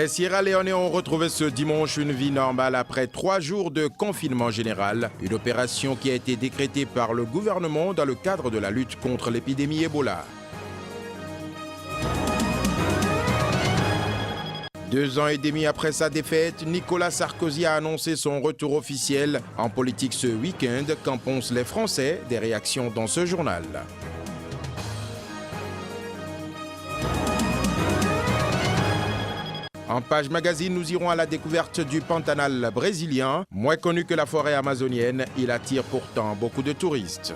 Les Sierra Leone ont retrouvé ce dimanche une vie normale après 3 jours de confinement général. Une opération qui a été décrétée par le gouvernement dans le cadre de la lutte contre l'épidémie Ebola. 2 ans et demi après sa défaite, Nicolas Sarkozy a annoncé son retour officiel en politique ce week-end. Qu'en pensent les Français? Des réactions dans ce journal. En page magazine, nous irons à la découverte du Pantanal brésilien. Moins connu que la forêt amazonienne, il attire pourtant beaucoup de touristes.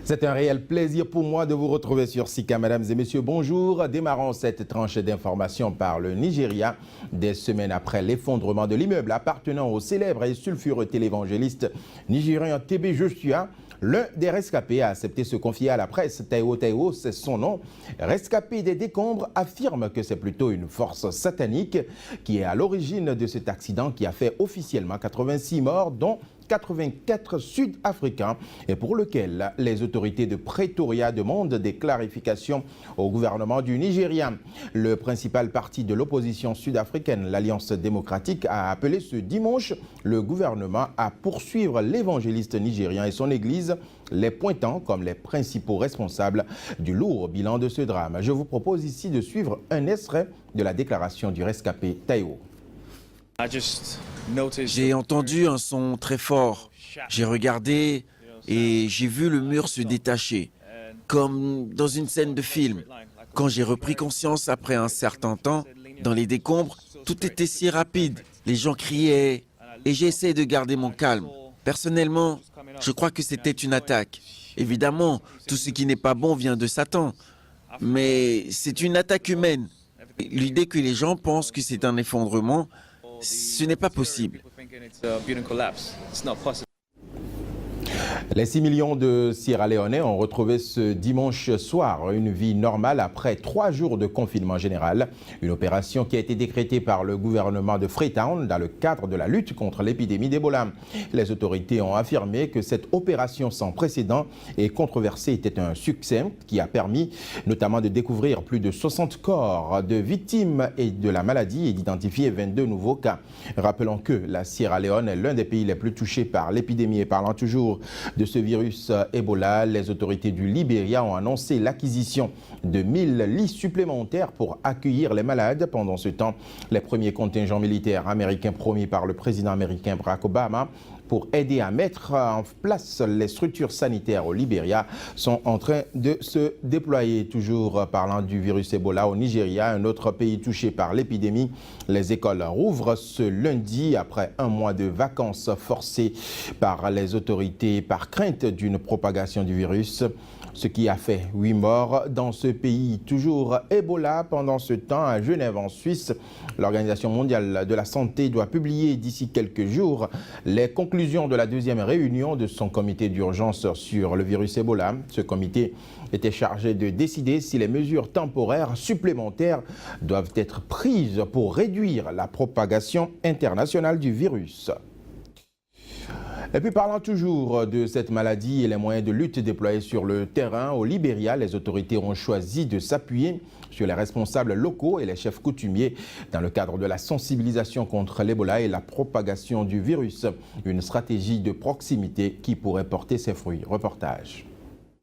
C'est un réel plaisir pour moi de vous retrouver sur Sika. Mesdames et messieurs, bonjour. Démarrons cette tranche d'informations par le Nigeria. Des semaines après l'effondrement de l'immeuble appartenant au célèbre et sulfureux télévangéliste nigérien TB Joshua, l'un des rescapés a accepté de se confier à la presse. Taiwo, c'est son nom. Rescapé des décombres, affirme que c'est plutôt une force satanique qui est à l'origine de cet accident qui a fait officiellement 86 morts, dont 84 Sud-Africains, et pour lequel les autorités de Pretoria demandent des clarifications au gouvernement du Nigeria. Le principal parti de l'opposition sud-africaine, l'Alliance démocratique, a appelé ce dimanche le gouvernement à poursuivre l'évangéliste nigérien et son église, les pointant comme les principaux responsables du lourd bilan de ce drame. Je vous propose ici de suivre un extrait de la déclaration du rescapé Taiwo. J'ai entendu un son très fort. J'ai regardé et j'ai vu le mur se détacher, comme dans une scène de film. Quand j'ai repris conscience après un certain temps, dans les décombres, tout était si rapide. Les gens criaient et j'ai essayé de garder mon calme. Personnellement, je crois que c'était une attaque. Évidemment, tout ce qui n'est pas bon vient de Satan. Mais c'est une attaque humaine. L'idée que les gens pensent que c'est un effondrement, ce n'est pas possible. Les 6 millions de Sierra Leone ont retrouvé ce dimanche soir une vie normale après 3 jours de confinement général. Une opération qui a été décrétée par le gouvernement de Freetown dans le cadre de la lutte contre l'épidémie d'Ebola. Les autorités ont affirmé que cette opération sans précédent et controversée était un succès qui a permis notamment de découvrir plus de 60 corps de victimes et de la maladie et d'identifier 22 nouveaux cas. Rappelons que la Sierra Leone est l'un des pays les plus touchés par l'épidémie et parlant toujours de ce virus Ebola, les autorités du Libéria ont annoncé l'acquisition de 1000 lits supplémentaires pour accueillir les malades. Pendant ce temps, les premiers contingents militaires américains promis par le président américain Barack Obama pour aider à mettre en place les structures sanitaires au Libéria sont en train de se déployer. Toujours parlant du virus Ebola au Nigeria, un autre pays touché par l'épidémie, les écoles rouvrent ce lundi après un mois de vacances forcées par les autorités par crainte d'une propagation du virus. Ce qui a fait 8 morts dans ce pays. Toujours Ebola pendant ce temps à Genève en Suisse. L'Organisation mondiale de la santé doit publier d'ici quelques jours les conclusions de la 2e réunion de son comité d'urgence sur le virus Ebola. Ce comité était chargé de décider si les mesures temporaires supplémentaires doivent être prises pour réduire la propagation internationale du virus. Et puis parlant toujours de cette maladie et les moyens de lutte déployés sur le terrain, au Libéria, les autorités ont choisi de s'appuyer sur les responsables locaux et les chefs coutumiers dans le cadre de la sensibilisation contre l'Ebola et la propagation du virus. Une stratégie de proximité qui pourrait porter ses fruits. Reportage.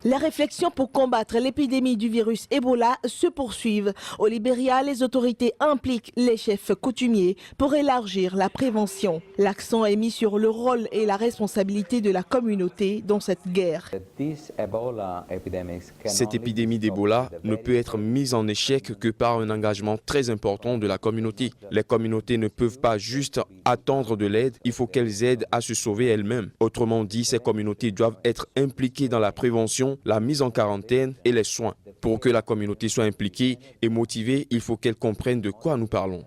Les réflexions pour combattre l'épidémie du virus Ebola se poursuivent. Au Libéria, les autorités impliquent les chefs coutumiers pour élargir la prévention. L'accent est mis sur le rôle et la responsabilité de la communauté dans cette guerre. Cette épidémie d'Ebola ne peut être mise en échec que par un engagement très important de la communauté. Les communautés ne peuvent pas juste attendre de l'aide, il faut qu'elles aident à se sauver elles-mêmes. Autrement dit, ces communautés doivent être impliquées dans la prévention, la mise en quarantaine et les soins. Pour que la communauté soit impliquée et motivée, il faut qu'elle comprenne de quoi nous parlons.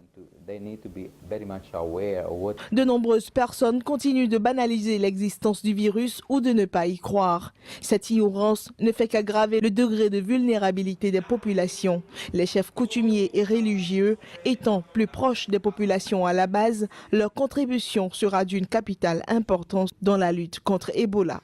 De nombreuses personnes continuent de banaliser l'existence du virus ou de ne pas y croire. Cette ignorance ne fait qu'aggraver le degré de vulnérabilité des populations. Les chefs coutumiers et religieux étant plus proches des populations à la base, leur contribution sera d'une capitale importance dans la lutte contre Ebola.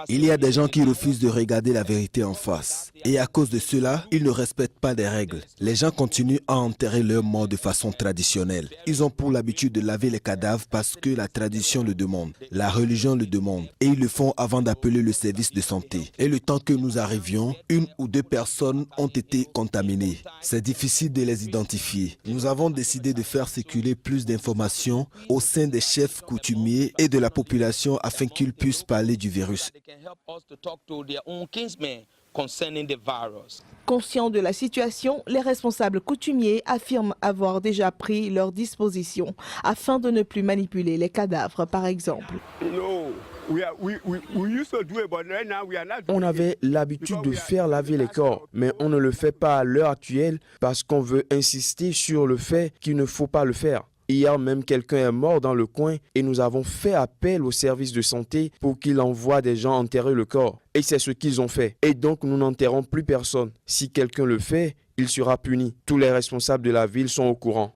Il y a des gens qui refusent de regarder la vérité en face. Et à cause de cela, ils ne respectent pas des règles. Les gens continuent à enterrer leurs morts de façon traditionnelle. Ils ont pour l'habitude de laver les cadavres parce que la tradition le demande, la religion le demande. Et ils le font avant d'appeler le service de santé. Et le temps que nous arrivions, 1 ou 2 personnes ont été contaminées. C'est difficile de les identifier. Nous avons décidé de faire circuler plus d'informations au sein des chefs coutumiers et de la population afin qu'ils puissent parler du virus. Conscients de la situation, les responsables coutumiers affirment avoir déjà pris leurs dispositions afin de ne plus manipuler les cadavres, par exemple. On avait l'habitude de faire laver les corps, mais on ne le fait pas à l'heure actuelle parce qu'on veut insister sur le fait qu'il ne faut pas le faire. Hier même, quelqu'un est mort dans le coin et nous avons fait appel au service de santé pour qu'il envoie des gens enterrer le corps. Et c'est ce qu'ils ont fait. Et donc, nous n'enterrons plus personne. Si quelqu'un le fait, il sera puni. Tous les responsables de la ville sont au courant.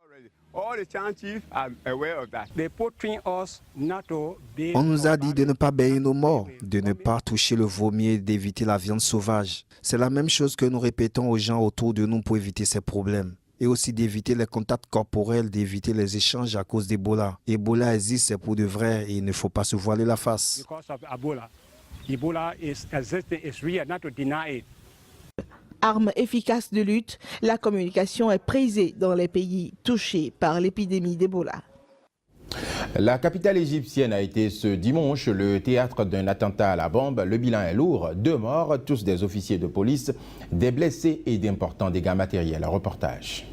On nous a dit de ne pas baigner nos morts, de ne pas toucher le vomi et d'éviter la viande sauvage. C'est la même chose que nous répétons aux gens autour de nous pour éviter ces problèmes. Et aussi d'éviter les contacts corporels, d'éviter les échanges à cause d'Ebola. Ebola existe, c'est pour de vrai et il ne faut pas se voiler la face. Arme efficace de lutte, la communication est prisée dans les pays touchés par l'épidémie d'Ebola. La capitale égyptienne a été ce dimanche le théâtre d'un attentat à la bombe. Le bilan est lourd, 2 morts, tous des officiers de police, des blessés et d'importants dégâts matériels. Reportage.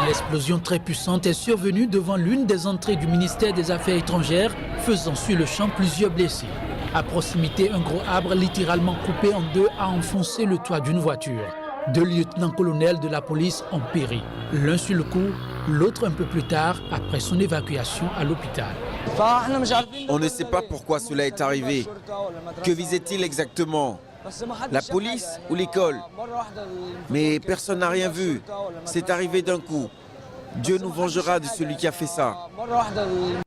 L'explosion très puissante est survenue devant l'une des entrées du ministère des Affaires étrangères, faisant sur le champ plusieurs blessés. À proximité, un gros arbre littéralement coupé en 2 a enfoncé le toit d'une voiture. 2 lieutenants-colonels de la police ont péri. L'un sur le coup, l'autre un peu plus tard, après son évacuation à l'hôpital. On ne sait pas pourquoi cela est arrivé. Que visait-il exactement? La police ou l'école? Mais personne n'a rien vu. C'est arrivé d'un coup. Dieu nous vengera de celui qui a fait ça.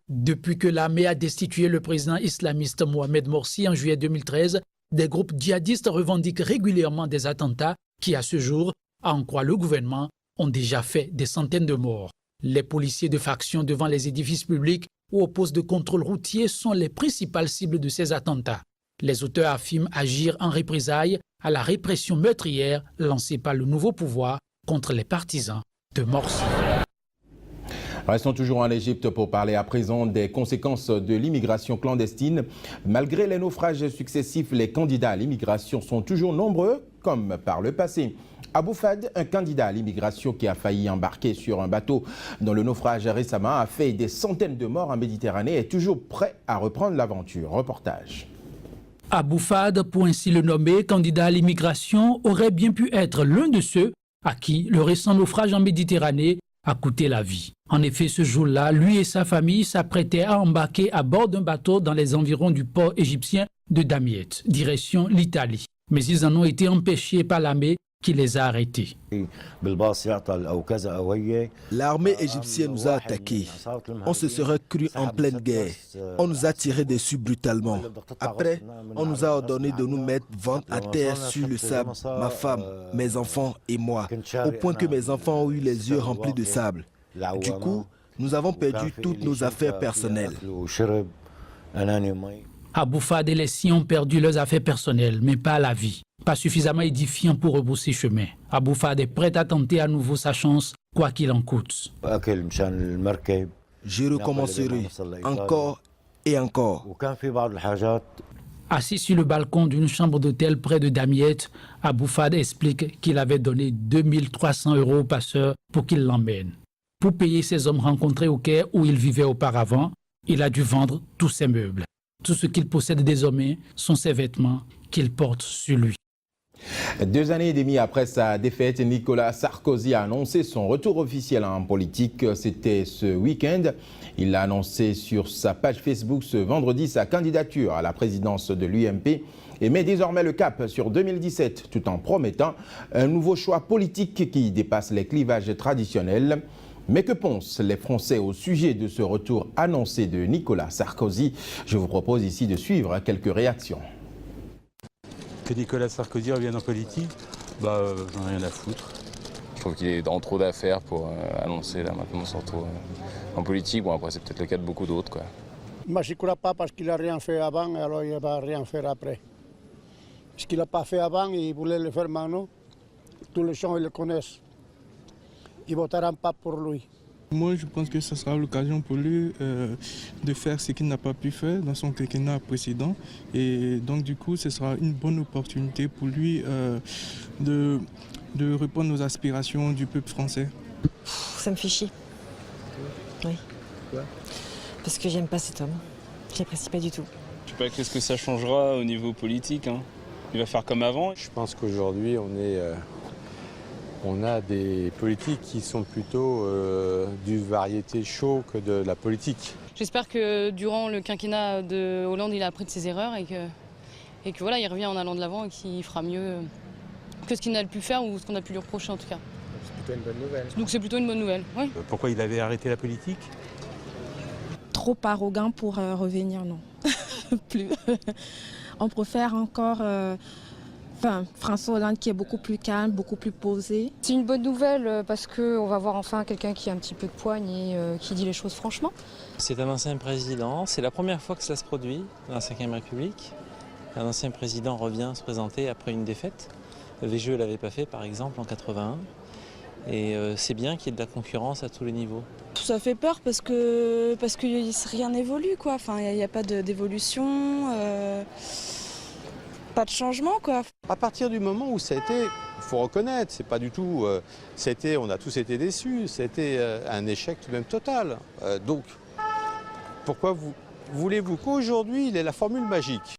Depuis que l'armée a destitué le président islamiste Mohamed Morsi en juillet 2013, des groupes djihadistes revendiquent régulièrement des attentats qui, à ce jour, à en croire le gouvernement, ont déjà fait des centaines de morts. Les policiers de faction devant les édifices publics ou aux postes de contrôle routier sont les principales cibles de ces attentats. Les auteurs affirment agir en représailles à la répression meurtrière lancée par le nouveau pouvoir contre les partisans de Morsi. Restons toujours en Égypte pour parler à présent des conséquences de l'immigration clandestine. Malgré les naufrages successifs, les candidats à l'immigration sont toujours nombreux, comme par le passé. Abou Fad, un candidat à l'immigration qui a failli embarquer sur un bateau dont le naufrage récemment a fait des centaines de morts en Méditerranée, est toujours prêt à reprendre l'aventure. Reportage. Abou Fad, pour ainsi le nommer, candidat à l'immigration, aurait bien pu être l'un de ceux à qui le récent naufrage en Méditerranée a coûté la vie. En effet, ce jour-là, lui et sa famille s'apprêtaient à embarquer à bord d'un bateau dans les environs du port égyptien de Damiette, direction l'Italie. Mais ils en ont été empêchés par l'armée qui les a arrêtés. L'armée égyptienne nous a attaqués. On se serait cru en pleine guerre. On nous a tiré dessus brutalement. Après, on nous a ordonné de nous mettre ventre à terre sur le sable, ma femme, mes enfants et moi, au point que mes enfants ont eu les yeux remplis de sable. Du coup, nous avons perdu toutes nos affaires personnelles. Abou Fad et les siens ont perdu leurs affaires personnelles, mais pas la vie. Pas suffisamment édifiant pour rebrousser chemin. Abou Fad est prêt à tenter à nouveau sa chance, quoi qu'il en coûte. Je recommencerai encore et encore. Assis sur le balcon d'une chambre d'hôtel près de Damiette, Abou Fad explique qu'il avait donné 2300 € au passeur pour qu'il l'emmène. Pour payer ses hommes rencontrés au Caire où il vivait auparavant, il a dû vendre tous ses meubles. Tout ce qu'il possède désormais sont ses vêtements qu'il porte sur lui. 2 années et demie après sa défaite, Nicolas Sarkozy a annoncé son retour officiel en politique. C'était ce week-end. Il a annoncé sur sa page Facebook ce vendredi sa candidature à la présidence de l'UMP et met désormais le cap sur 2017 tout en promettant un nouveau choix politique qui dépasse les clivages traditionnels. Mais que pensent les Français au sujet de ce retour annoncé de Nicolas Sarkozy? Je vous propose ici de suivre quelques réactions. Que Nicolas Sarkozy revienne en politique, j'en ai rien à foutre. Je trouve qu'il est dans trop d'affaires pour annoncer là maintenant son retour en politique. Bon, après c'est peut-être le cas de beaucoup d'autres, quoi. Moi je ne crois pas parce qu'il n'a rien fait avant, alors il ne va rien faire après. Ce qu'il n'a pas fait avant, il voulait le faire maintenant. Tous les gens ils le connaissent. Ils ne voteront pas pour lui. Moi, je pense que ce sera l'occasion pour lui de faire ce qu'il n'a pas pu faire dans son quinquennat précédent. Et donc, du coup, ce sera une bonne opportunité pour lui de répondre aux aspirations du peuple français. Ça me fait chier. Oui. Pourquoi ? Parce que j'aime pas cet homme. Je l'apprécie pas du tout. Je sais pas qu'est-ce que ça changera au niveau politique. Il va faire comme avant. Je pense qu'aujourd'hui, on a des politiques qui sont plutôt du variété show que de la politique. J'espère que durant le quinquennat de Hollande, il a appris de ses erreurs et que voilà, il revient en allant de l'avant et qu'il fera mieux que ce qu'il n'a pu faire ou ce qu'on a pu lui reprocher en tout cas. C'est plutôt une bonne nouvelle. Donc c'est plutôt une bonne nouvelle, oui. Pourquoi il avait arrêté la politique ? Trop arrogant pour revenir, non. Plus. On préfère encore François Hollande qui est beaucoup plus calme, beaucoup plus posé. C'est une bonne nouvelle parce qu'on va voir enfin quelqu'un qui a un petit peu de poigne et qui dit les choses franchement. C'est un ancien président, c'est la première fois que cela se produit dans la Ve République. Un ancien président revient se présenter après une défaite. Végeux ne l'avait pas fait par exemple en 81. Et c'est bien qu'il y ait de la concurrence à tous les niveaux. Ça fait peur parce que rien n'évolue, quoi. Enfin, il n'y a pas d'évolution, pas de changement, quoi. À partir du moment où ça a été, il faut reconnaître, c'est pas du tout, on a tous été déçus, c'était un échec tout de même total. Donc, pourquoi voulez-vous qu'aujourd'hui il ait la formule magique ?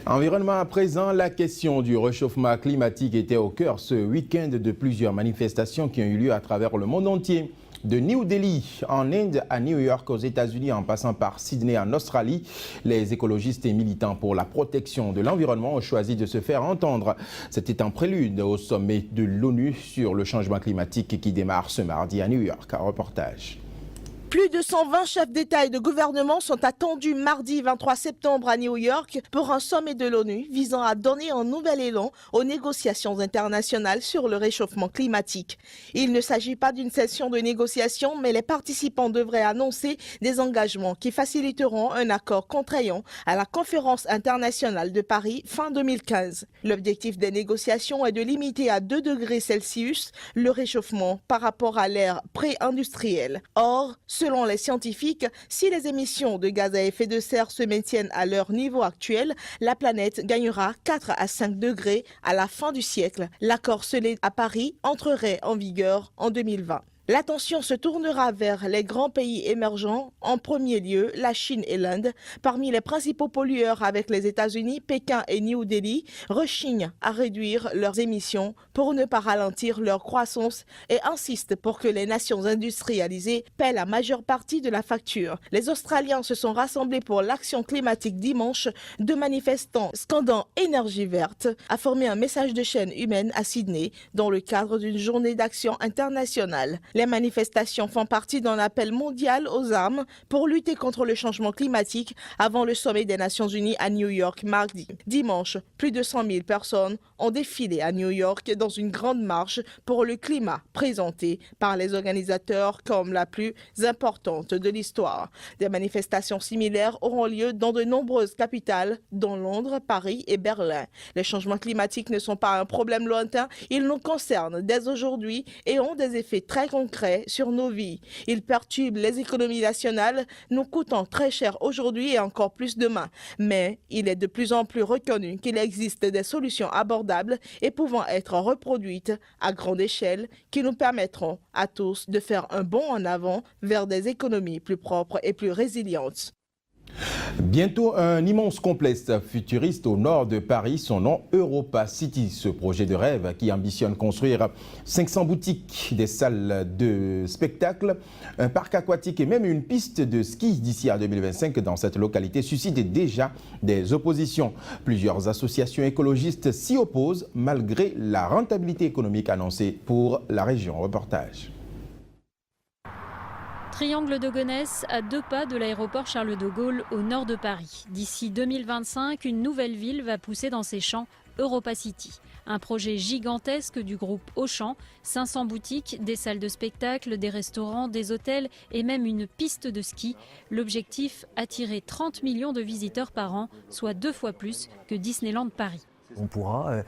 Environnement à présent, la question du réchauffement climatique était au cœur ce week-end de plusieurs manifestations qui ont eu lieu à travers le monde entier. De New Delhi en Inde à New York aux États-Unis en passant par Sydney en Australie, les écologistes et militants pour la protection de l'environnement ont choisi de se faire entendre. C'était un prélude au sommet de l'ONU sur le changement climatique qui démarre ce mardi à New York. Un reportage. Plus de 120 chefs d'État et de gouvernement sont attendus mardi 23 septembre à New York pour un sommet de l'ONU visant à donner un nouvel élan aux négociations internationales sur le réchauffement climatique. Il ne s'agit pas d'une session de négociation, mais les participants devraient annoncer des engagements qui faciliteront un accord contraignant à la conférence internationale de Paris fin 2015. L'objectif des négociations est de limiter à 2 degrés Celsius le réchauffement par rapport à l'ère pré-industrielle. Or, selon les scientifiques, si les émissions de gaz à effet de serre se maintiennent à leur niveau actuel, la planète gagnera 4 à 5 degrés à la fin du siècle. L'accord scellé à Paris entrerait en vigueur en 2020. L'attention se tournera vers les grands pays émergents, en premier lieu la Chine et l'Inde. Parmi les principaux pollueurs avec les États-Unis, Pékin et New Delhi rechignent à réduire leurs émissions pour ne pas ralentir leur croissance et insistent pour que les nations industrialisées paient la majeure partie de la facture. Les Australiens se sont rassemblés pour l'action climatique dimanche. 2 manifestants scandant énergie verte a formé un message de chaîne humaine à Sydney dans le cadre d'une journée d'action internationale. Les manifestations font partie d'un appel mondial aux armes pour lutter contre le changement climatique avant le sommet des Nations Unies à New York mardi. Dimanche, plus de 100 000 personnes ont défilé à New York dans une grande marche pour le climat présentée par les organisateurs comme la plus importante de l'histoire. Des manifestations similaires auront lieu dans de nombreuses capitales, dont Londres, Paris et Berlin. Les changements climatiques ne sont pas un problème lointain, ils nous concernent dès aujourd'hui et ont des effets très concrets sur nos vies. Ils perturbent les économies nationales, nous coûtant très cher aujourd'hui et encore plus demain. Mais il est de plus en plus reconnu qu'il existe des solutions abordables et pouvant être reproduites à grande échelle qui nous permettront à tous de faire un bond en avant vers des économies plus propres et plus résilientes. Bientôt un immense complexe futuriste au nord de Paris, son nom Europa City. Ce projet de rêve qui ambitionne construire 500 boutiques, des salles de spectacle, un parc aquatique et même une piste de ski d'ici à 2025 dans cette localité suscite déjà des oppositions. Plusieurs associations écologistes s'y opposent malgré la rentabilité économique annoncée pour la région. Reportage. Triangle de Gonesse, à 2 pas de l'aéroport Charles de Gaulle, au nord de Paris. D'ici 2025, une nouvelle ville va pousser dans ses champs, Europa City. Un projet gigantesque du groupe Auchan, 500 boutiques, des salles de spectacle, des restaurants, des hôtels et même une piste de ski. L'objectif, attirer 30 millions de visiteurs par an, soit 2 fois plus que Disneyland Paris. On pourra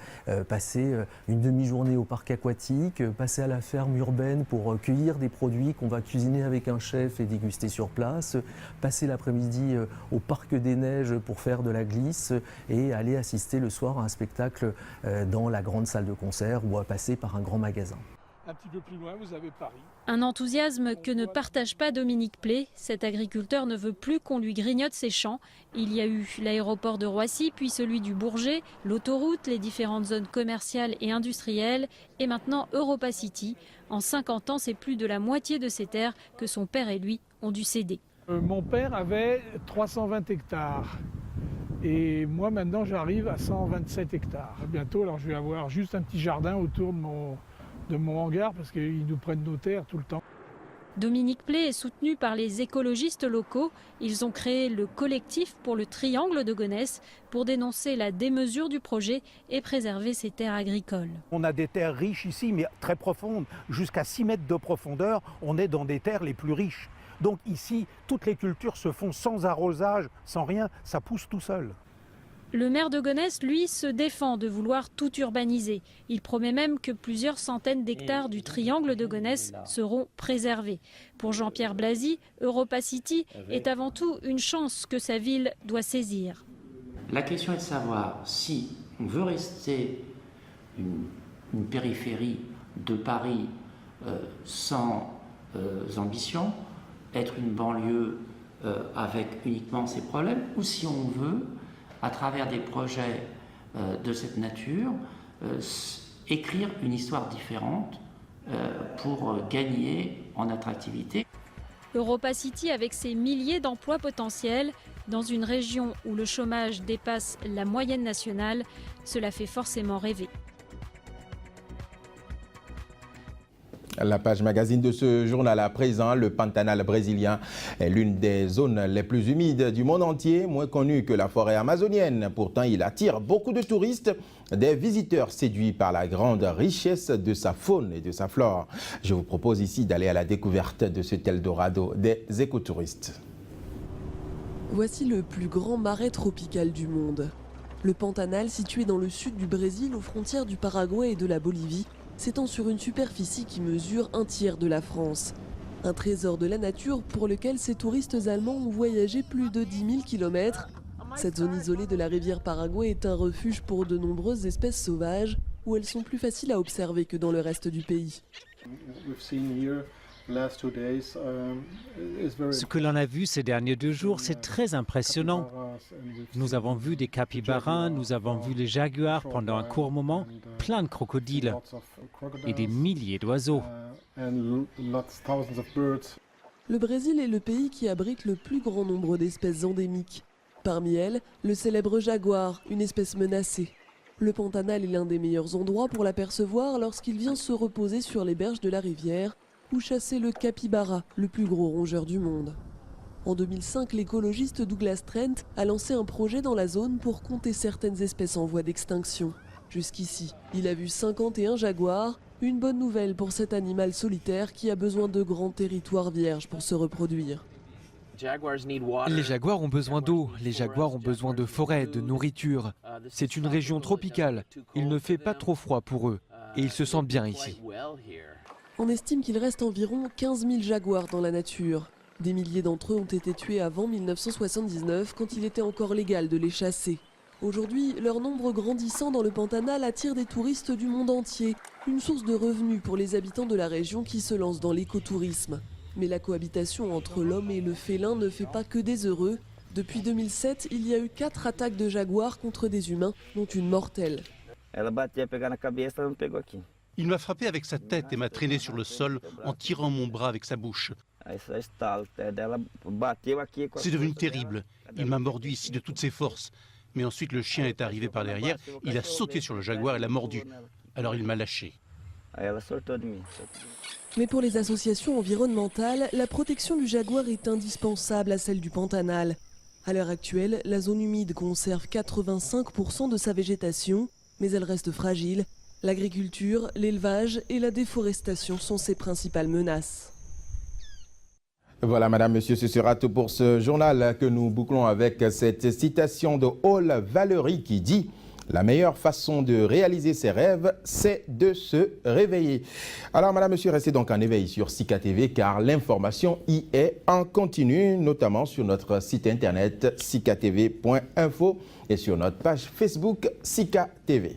passer une demi-journée au parc aquatique, passer à la ferme urbaine pour cueillir des produits qu'on va cuisiner avec un chef et déguster sur place, passer l'après-midi au parc des neiges pour faire de la glisse et aller assister le soir à un spectacle dans la grande salle de concert ou à passer par un grand magasin. Un petit peu plus loin, vous avez Paris. Un enthousiasme que ne partage pas Dominique Play. Cet agriculteur ne veut plus qu'on lui grignote ses champs. Il y a eu l'aéroport de Roissy, puis celui du Bourget, l'autoroute, les différentes zones commerciales et industrielles, et maintenant Europa City. En 50 ans, c'est plus de la moitié de ces terres que son père et lui ont dû céder. Mon père avait 320 hectares. Et moi, maintenant, j'arrive à 127 hectares. Bientôt, alors je vais avoir juste un petit jardin autour de mon hangar parce qu'ils nous prennent nos terres tout le temps. Dominique Play est soutenu par les écologistes locaux. Ils ont créé le collectif pour le Triangle de Gonesse pour dénoncer la démesure du projet et préserver ses terres agricoles. On a des terres riches ici, mais très profondes, jusqu'à 6 mètres de profondeur. On est dans des terres les plus riches. Donc ici, toutes les cultures se font sans arrosage, sans rien, ça pousse tout seul. Le maire de Gonesse, lui, se défend de vouloir tout urbaniser. Il promet même que plusieurs centaines d'hectares du Triangle de Gonesse seront préservés. Pour Jean-Pierre Blasi, Europa City est avant tout une chance que sa ville doit saisir. La question est de savoir si on veut rester une périphérie de Paris sans ambition, être une banlieue avec uniquement ses problèmes, ou si on veut, à travers des projets de cette nature, écrire une histoire différente pour gagner en attractivité. Europa City, avec ses milliers d'emplois potentiels, dans une région où le chômage dépasse la moyenne nationale, cela fait forcément rêver. La page magazine de ce journal à présent, le Pantanal brésilien est l'une des zones les plus humides du monde entier, moins connue que la forêt amazonienne. Pourtant, il attire beaucoup de touristes, des visiteurs séduits par la grande richesse de sa faune et de sa flore. Je vous propose ici d'aller à la découverte de cet Eldorado des écotouristes. Voici le plus grand marais tropical du monde. Le Pantanal, situé dans le sud du Brésil, aux frontières du Paraguay et de la Bolivie, s'étend sur une superficie qui mesure un tiers de la France. Un trésor de la nature pour lequel ces touristes allemands ont voyagé plus de 10 000 km. Cette zone isolée de la rivière Paraguay est un refuge pour de nombreuses espèces sauvages où elles sont plus faciles à observer que dans le reste du pays. Ce que l'on a vu ces derniers 2 jours, c'est très impressionnant. Nous avons vu des capybaras, nous avons vu les jaguars pendant un court moment, plein de crocodiles et des milliers d'oiseaux. Le Brésil est le pays qui abrite le plus grand nombre d'espèces endémiques. Parmi elles, le célèbre jaguar, une espèce menacée. Le Pantanal est l'un des meilleurs endroits pour l'apercevoir lorsqu'il vient se reposer sur les berges de la rivière ou chasser le capybara, le plus gros rongeur du monde. En 2005, l'écologiste Douglas Trent a lancé un projet dans la zone pour compter certaines espèces en voie d'extinction. Jusqu'ici, il a vu 51 jaguars, une bonne nouvelle pour cet animal solitaire qui a besoin de grands territoires vierges pour se reproduire. Les jaguars ont besoin d'eau, les jaguars ont besoin de forêt, de nourriture. C'est une région tropicale, il ne fait pas trop froid pour eux et ils se sentent bien ici. On estime qu'il reste environ 15 000 jaguars dans la nature. Des milliers d'entre eux ont été tués avant 1979, quand il était encore légal de les chasser. Aujourd'hui, leur nombre grandissant dans le Pantanal attire des touristes du monde entier, une source de revenus pour les habitants de la région qui se lancent dans l'écotourisme. Mais la cohabitation entre l'homme et le félin ne fait pas que des heureux. Depuis 2007, il y a eu 4 attaques de jaguars contre des humains, dont une mortelle. Il m'a frappé avec sa tête et m'a traîné sur le sol en tirant mon bras avec sa bouche. C'est devenu terrible. Il m'a mordu ici de toutes ses forces. Mais ensuite le chien est arrivé par derrière, il a sauté sur le jaguar et l'a mordu. Alors il m'a lâché. Mais pour les associations environnementales, la protection du jaguar est indispensable à celle du Pantanal. À l'heure actuelle, la zone humide conserve 85% de sa végétation, mais elle reste fragile. L'agriculture, l'élevage et la déforestation sont ses principales menaces. Voilà, madame, monsieur, ce sera tout pour ce journal que nous bouclons avec cette citation de Hall Valery qui dit « La meilleure façon de réaliser ses rêves, c'est de se réveiller ». Alors, madame, monsieur, restez donc en éveil sur Sika TV car l'information y est en continu, notamment sur notre site internet sikatv.info et sur notre page Facebook Sika TV.